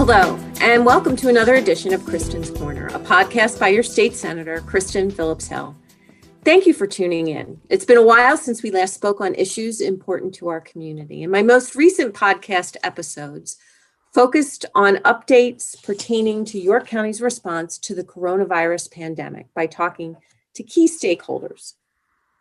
Hello, and welcome to another edition of Kristen's Corner, a podcast by your state senator, Kristen Phillips-Hill. Thank you for tuning in. It's been a while since we last spoke on issues important to our community, and my most recent podcast episodes focused on updates pertaining to York County's response to the coronavirus pandemic by talking to key stakeholders.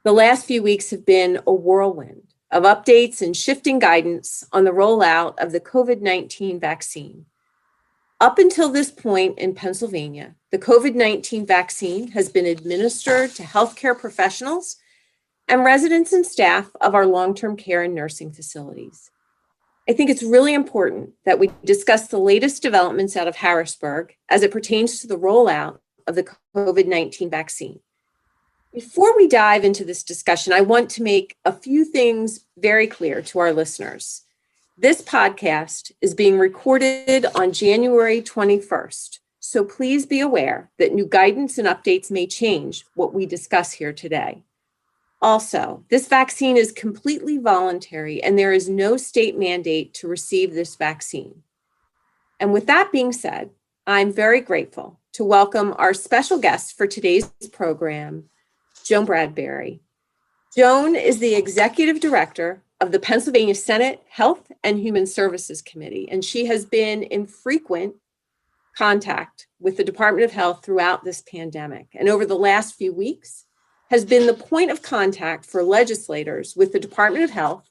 The last few weeks have been a whirlwind of updates and shifting guidance on the rollout of the COVID-19 vaccine. Up until this point in Pennsylvania, the COVID-19 vaccine has been administered to healthcare professionals and residents and staff of our long-term care and nursing facilities. I think it's really important that we discuss the latest developments out of Harrisburg as it pertains to the rollout of the COVID-19 vaccine. Before we dive into this discussion, I want to make a few things very clear to our listeners. This podcast is being recorded on January 21st, so please be aware that new guidance and updates may change what we discuss here today. Also, this vaccine is completely voluntary and there is no state mandate to receive this vaccine. And with that being said, I'm very grateful to welcome our special guest for today's program, Joan Bradbury. Joan is the Executive Director of the Pennsylvania Senate Health and Human Services Committee, and she has been in frequent contact with the Department of Health throughout this pandemic, and over the last few weeks has been the point of contact for legislators with the Department of Health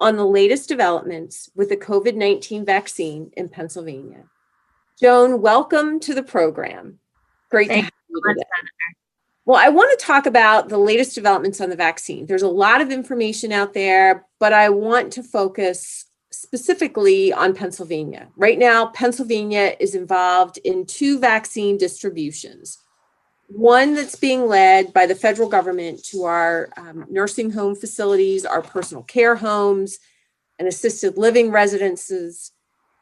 on the latest developments with the COVID-19 vaccine in Pennsylvania. Joan, welcome to the program. Great to have you today. Well, I want to talk about the latest developments on the vaccine. There's a lot of information out there, but I want to focus specifically on Pennsylvania. Right now, Pennsylvania is involved in two vaccine distributions. One that's being led by the federal government to our nursing home facilities, our personal care homes, and assisted living residences,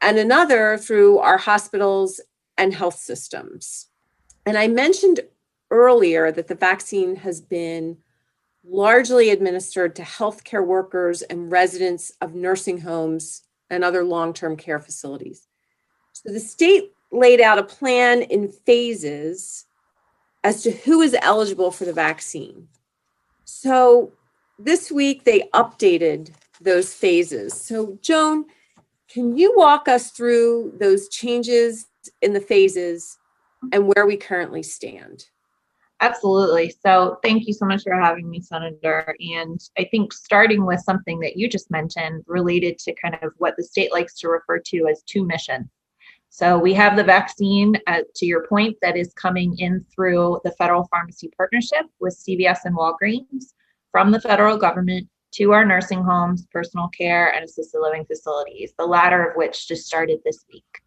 and another through our hospitals and health systems. And I mentioned earlier that the vaccine has been largely administered to healthcare workers and residents of nursing homes and other long-term care facilities. So the state laid out a plan in phases as to who is eligible for the vaccine. So this week they updated those phases. So Joan, can you walk us through those changes in the phases and where we currently stand? Absolutely. So thank you so much for having me, Senator. And I think starting with something that you just mentioned related to kind of what the state likes to refer to as two missions. So we have the vaccine, to your point, that is coming in through the federal pharmacy partnership with CVS and Walgreens from the federal government to our nursing homes, personal care, and assisted living facilities, the latter of which just started this week.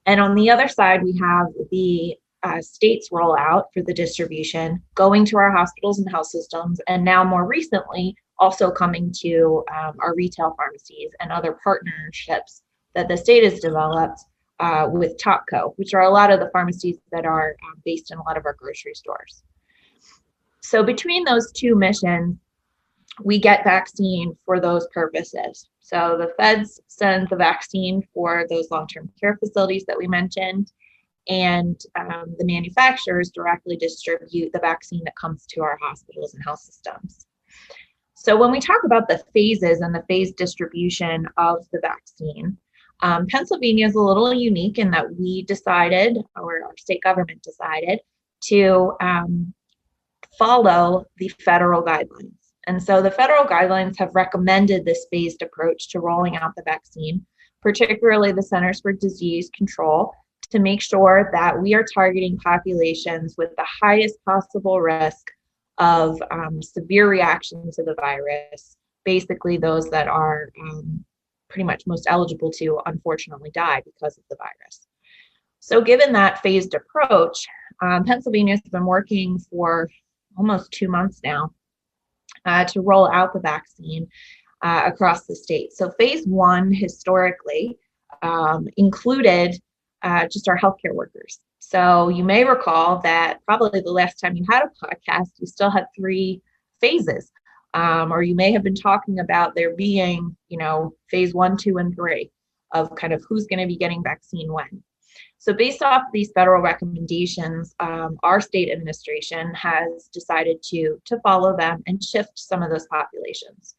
And on the other side, we have the state's rollout for the distribution going to our hospitals and health systems, and now more recently also coming to our retail pharmacies and other partnerships that the state has developed with Topco, which are a lot of the pharmacies that are based in a lot of our grocery stores. So between those two missions, we get vaccine for those purposes. So the feds send the vaccine for those long-term care facilities that we mentioned, and the manufacturers directly distribute the vaccine that comes to our hospitals and health systems. So when we talk about the phases and the phase distribution of the vaccine, Pennsylvania is a little unique in that we decided, or our state government decided, to follow the federal guidelines. And so the federal guidelines have recommended this phased approach to rolling out the vaccine, particularly the Centers for Disease Control, to make sure that we are targeting populations with the highest possible risk of severe reaction to the virus, basically those that are pretty much most eligible to unfortunately die because of the virus. So given that phased approach, Pennsylvania has been working for almost 2 months now to roll out the vaccine across the state. So phase one historically included just our healthcare workers. So you may recall that probably the last time you had a podcast, you still had 3 phases. Or you may have been talking about there being, phase 1, 2, and 3. of kind of who's going to be getting vaccine when. So based off these federal recommendations, our state administration has decided to follow them and shift some of those populations.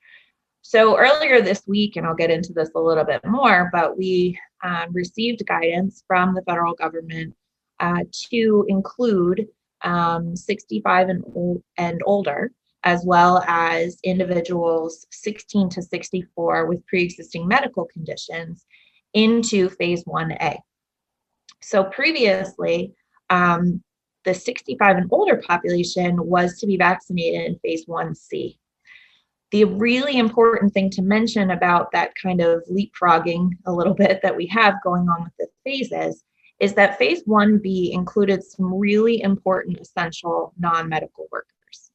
So earlier this week, and I'll get into this a little bit more, but we received guidance from the federal government to include 65 and older, as well as individuals 16 to 64 with pre-existing medical conditions into phase 1A. So previously, the 65 and older population was to be vaccinated in phase 1C. The really important thing to mention about that kind of leapfrogging a little bit that we have going on with the phases is that phase 1B included some really important essential non-medical workers.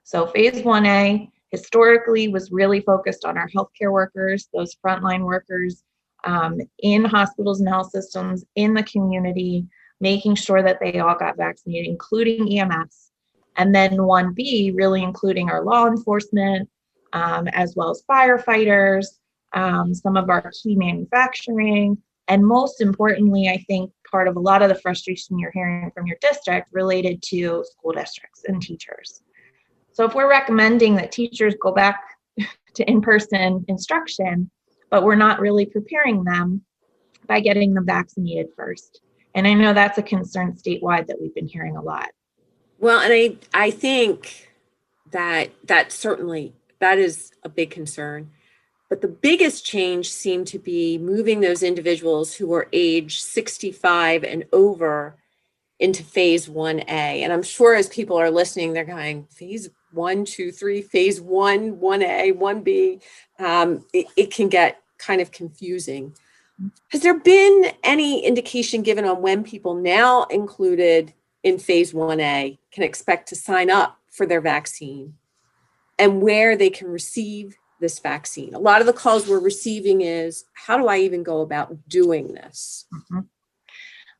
So phase 1A historically was really focused on our healthcare workers, those frontline workers in hospitals and health systems, in the community, making sure that they all got vaccinated, including EMS. And then 1B really including our law enforcement, as well as firefighters, some of our key manufacturing, and most importantly, I think part of a lot of the frustration you're hearing from your district related to school districts and teachers. So if we're recommending that teachers go back to in-person instruction, but we're not really preparing them by getting them vaccinated first. And I know that's a concern statewide that we've been hearing a lot. Well, and I think that certainly that is a big concern. But the biggest change seemed to be moving those individuals who were age 65 and over into phase 1A. And I'm sure as people are listening, they're going, phase 1, 2, 3, phase 1, 1A, 1B. It can get kind of confusing. Has there been any indication given on when people now included in phase 1A can expect to sign up for their vaccine and where they can receive this vaccine? A lot of the calls we're receiving is, how do I even go about doing this? Mm-hmm.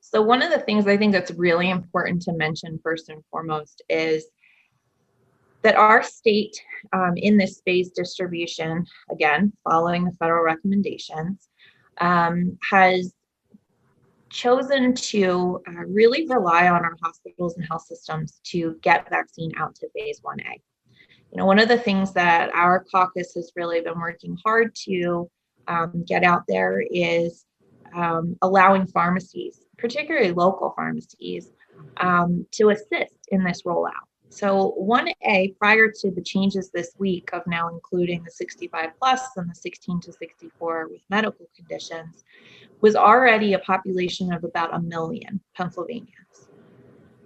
So one of the things I think that's really important to mention first and foremost is that our state in this phase distribution, again, following the federal recommendations, has chosen to really rely on our hospitals and health systems to get vaccine out to phase 1A. You know, one of the things that our caucus has really been working hard to get out there is allowing pharmacies, particularly local pharmacies, to assist in this rollout. So 1A, prior to the changes this week of now including the 65 plus and the 16 to 64 with medical conditions, was already a population of about 1 million Pennsylvanians.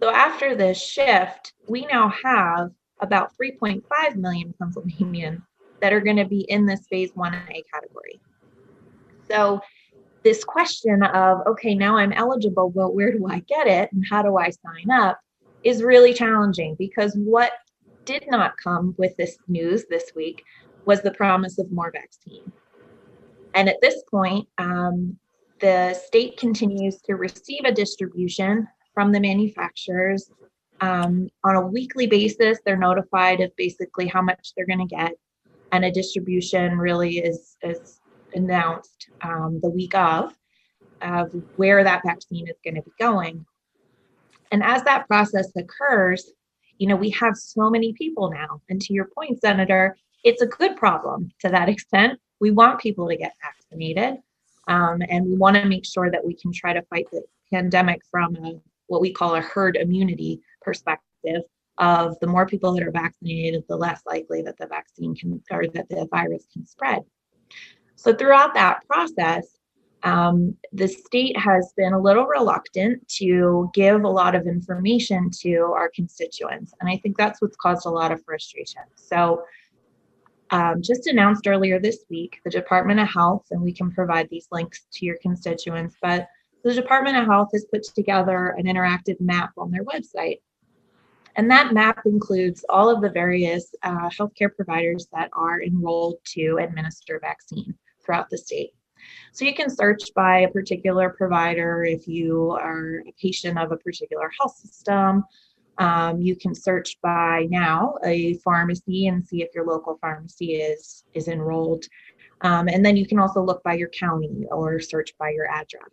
So after this shift, we now have about 3.5 million Pennsylvanians that are going to be in this phase 1A category. So this question of, okay, now I'm eligible, but where do I get it and how do I sign up is really challenging, because what did not come with this news this week was the promise of more vaccine. And at this point, the state continues to receive a distribution from the manufacturers. On a weekly basis, they're notified of basically how much they're going to get, and a distribution really is announced the week of where that vaccine is going to be going. And as that process occurs, you know, we have so many people now. And to your point, Senator, it's a good problem to that extent. We want people to get vaccinated, and we want to make sure that we can try to fight the pandemic from what we call a herd immunity perspective of the more people that are vaccinated, the less likely that the vaccine can, or that the virus can spread. So throughout that process, the state has been a little reluctant to give a lot of information to our constituents. And I think that's what's caused a lot of frustration. So just announced earlier this week, the Department of Health, and we can provide these links to your constituents, but the Department of Health has put together an interactive map on their website. And that map includes all of the various healthcare providers that are enrolled to administer vaccine throughout the state. So you can search by a particular provider if you are a patient of a particular health system. You can search by now a pharmacy and see if your local pharmacy is enrolled. And then you can also look by your county or search by your address.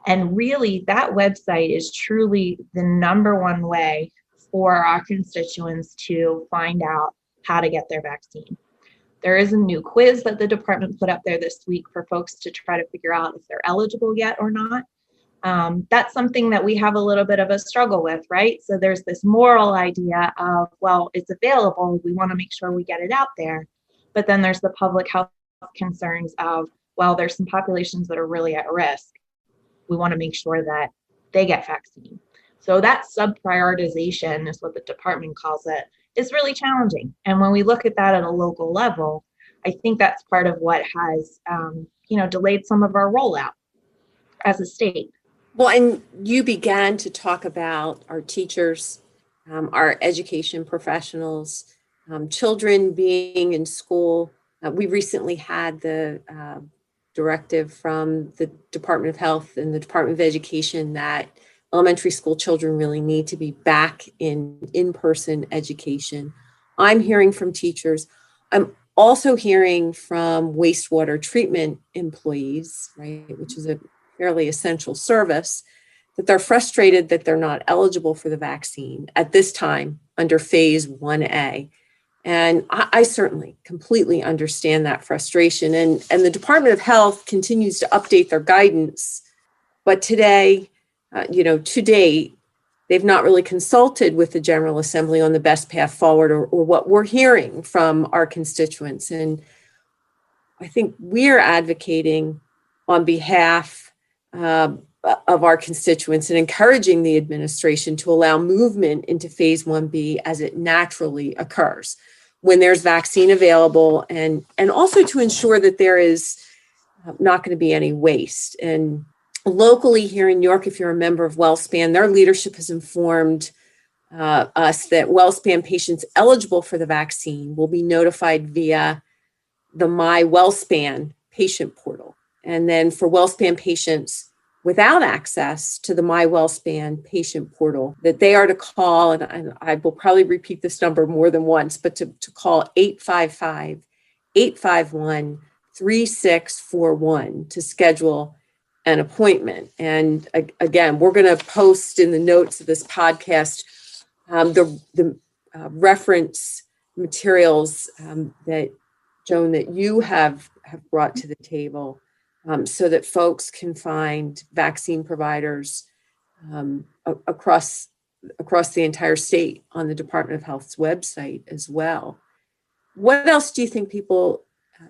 And really, that website is truly the number one way for our constituents to find out how to get their vaccine. There is a new quiz that the department put up there this week for folks to try to figure out if they're eligible yet or not. That's something that we have a little bit of a struggle with, right? So there's this moral idea of, well, it's available, we want to make sure we get it out there. But then there's the public health concerns of, well, there's some populations that are really at risk. We want to make sure that they get vaccine. So that sub-prioritization is what the department calls it, is really challenging. And when we look at that at a local level, I think that's part of what has, delayed some of our rollout as a state. Well, and you began to talk about our teachers, our education professionals, children being in school. We recently had the directive from the Department of Health and the Department of Education that elementary school children really need to be back in-person education. I'm hearing from teachers. I'm also hearing from wastewater treatment employees, right, which is a fairly essential service, that they're frustrated that they're not eligible for the vaccine at this time under phase 1A. And I certainly completely understand that frustration. And the Department of Health continues to update their guidance. But today, to date, they've not really consulted with the General Assembly on the best path forward or what we're hearing from our constituents. And I think we're advocating on behalf of our constituents and encouraging the administration to allow movement into phase 1B as it naturally occurs when there's vaccine available, and also to ensure that there is not going to be any waste. And locally here in New York, if you're a member of WellSpan, their leadership has informed us that WellSpan patients eligible for the vaccine will be notified via the My WellSpan patient portal. And then for WellSpan patients without access to the My WellSpan patient portal, that they are to call, and I will probably repeat this number more than once, but to call 855-851-3641 to schedule an appointment. And again, we're going to post in the notes of this podcast the reference materials that, Joan, that you have brought to the table, so that folks can find vaccine providers across the entire state on the Department of Health's website as well. What else do you think people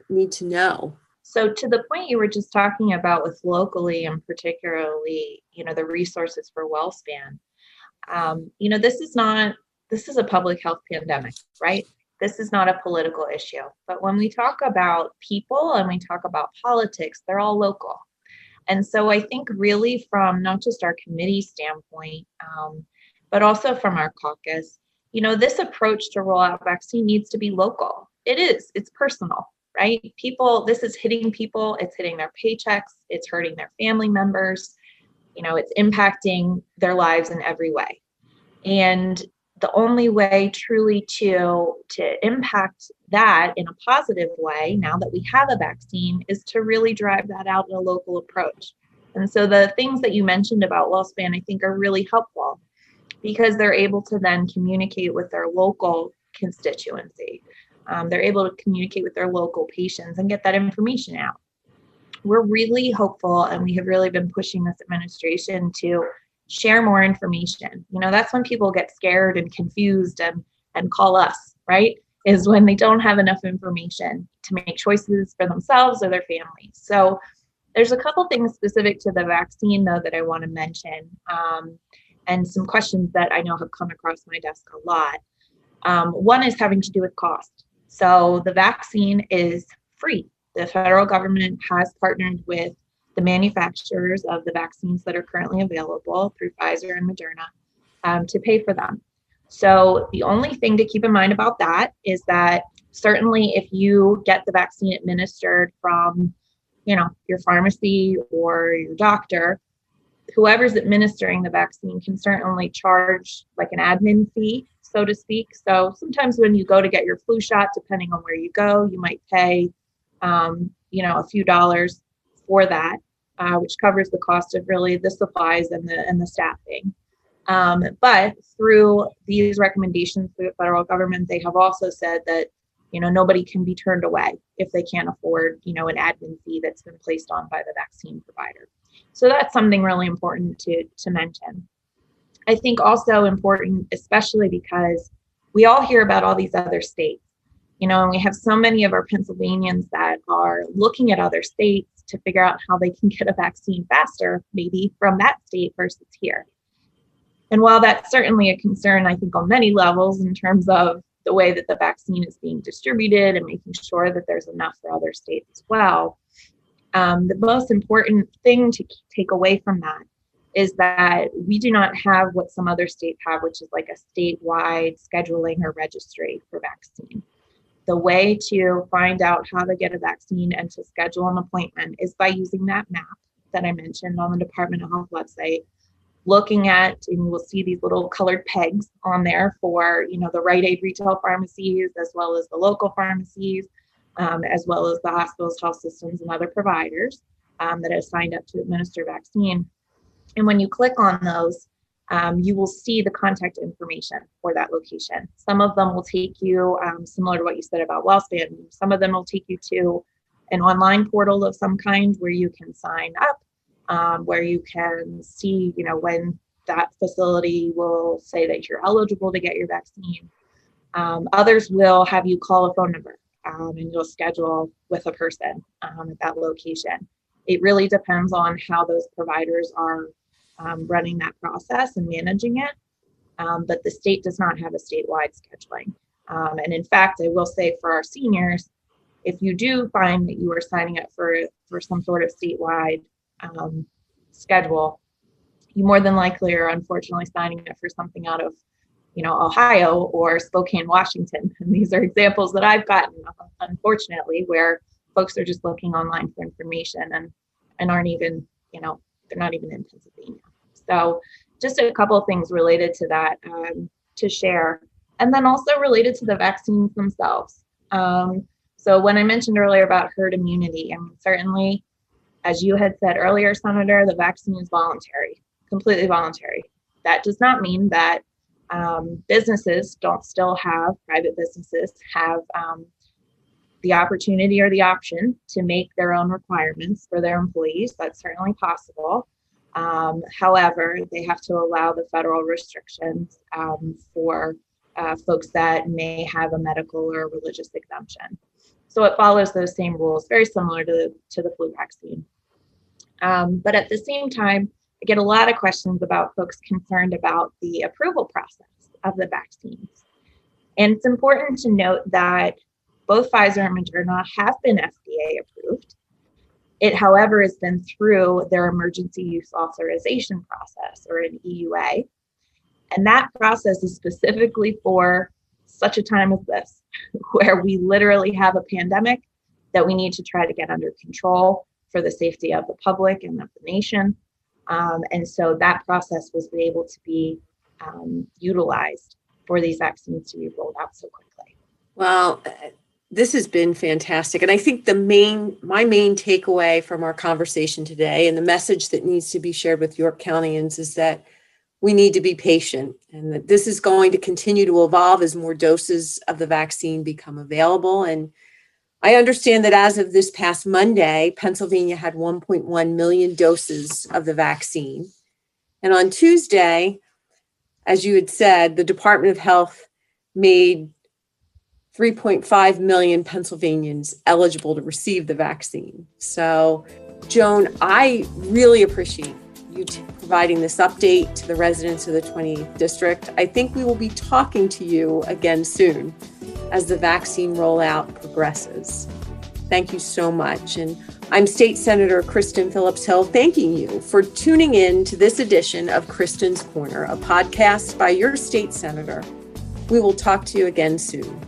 need to know? So to the point you were just talking about with locally and particularly, the resources for WellSpan, this is a public health pandemic, right? This is not a political issue. But when we talk about people and we talk about politics, they're all local. And so I think really from not just our committee standpoint, but also from our caucus, this approach to roll out vaccine needs to be local. It's personal, right? This is hitting people, it's hitting their paychecks, it's hurting their family members, it's impacting their lives in every way. And the only way truly to impact that in a positive way, now that we have a vaccine, is to really drive that out in a local approach. And so the things that you mentioned about WellSpan, I think, are really helpful because they're able to then communicate with their local constituency. They're able to communicate with their local patients and get that information out. We're really hopeful, and we have really been pushing this administration to share more information. That's when people get scared and confused and call us, right? Is when they don't have enough information to make choices for themselves or their families. So there's a couple things specific to the vaccine, though, that I want to mention, and some questions that I know have come across my desk a lot. One is having to do with cost. So the vaccine is free. The federal government has partnered with the manufacturers of the vaccines that are currently available through Pfizer and Moderna to pay for them. So the only thing to keep in mind about that is that certainly if you get the vaccine administered from, your pharmacy or your doctor, whoever's administering the vaccine can certainly charge like an admin fee, so to speak. So sometimes when you go to get your flu shot, depending on where you go, you might pay a few dollars for that, which covers the cost of really the supplies and the staffing. But through these recommendations to the federal government, they have also said that, nobody can be turned away if they can't afford, an admin fee that's been placed on by the vaccine provider. So that's something really important to mention. I think also important, especially because we all hear about all these other states, and we have so many of our Pennsylvanians that are looking at other states to figure out how they can get a vaccine faster, maybe from that state versus here. And while that's certainly a concern, I think on many levels in terms of the way that the vaccine is being distributed and making sure that there's enough for other states as well, the most important thing to take away from that is that we do not have what some other states have, which is like a statewide scheduling or registry for vaccine. The way to find out how to get a vaccine and to schedule an appointment is by using that map that I mentioned on the Department of Health website, looking at, and you will see these little colored pegs on there for, the Rite Aid retail pharmacies, as well as the local pharmacies, as well as the hospitals, health systems, and other providers that have signed up to administer vaccine. And when you click on those, you will see the contact information for that location. Some of them will take you, similar to what you said about WellSpan, some of them will take you to an online portal of some kind where you can sign up, where you can see, when that facility will say that you're eligible to get your vaccine. Others will have you call a phone number and you'll schedule with a person at that location. It really depends on how those providers are running that process and managing it. But the state does not have a statewide scheduling. And in fact, I will say for our seniors, if you do find that you are signing up for some sort of statewide schedule, you more than likely are unfortunately signing up for something out of, Ohio or Spokane, Washington. And these are examples that I've gotten, unfortunately, where folks are just looking online for information and aren't even, they're not even in Pennsylvania. So just a couple of things related to that to share. And then also related to the vaccines themselves. So when I mentioned earlier about herd immunity, certainly, as you had said earlier, Senator, the vaccine is voluntary, completely voluntary. That does not mean that businesses private businesses have the opportunity or the option to make their own requirements for their employees. That's certainly possible. However, they have to allow the federal restrictions for folks that may have a medical or religious exemption. So it follows those same rules, very similar to the flu vaccine. But at the same time, I get a lot of questions about folks concerned about the approval process of the vaccines. And it's important to note that both Pfizer and Moderna have been FDA approved. It, however, has been through their emergency use authorization process, or an EUA. And that process is specifically for such a time as this, where we literally have a pandemic that we need to try to get under control for the safety of the public and of the nation. And so that process was able to be utilized for these vaccines to be rolled out so quickly. Well, this has been fantastic. And I think my main takeaway from our conversation today, and the message that needs to be shared with York Countyans, is that we need to be patient, and that this is going to continue to evolve as more doses of the vaccine become available. And I understand that as of this past Monday, Pennsylvania had 1.1 million doses of the vaccine. And on Tuesday, as you had said, the Department of Health made 3.5 million Pennsylvanians eligible to receive the vaccine. So, Joan, I really appreciate you providing this update to the residents of the 28th District. I think we will be talking to you again soon as the vaccine rollout progresses. Thank you so much. And I'm State Senator Kristen Phillips-Hill, thanking you for tuning in to this edition of Kristen's Corner, a podcast by your state senator. We will talk to you again soon.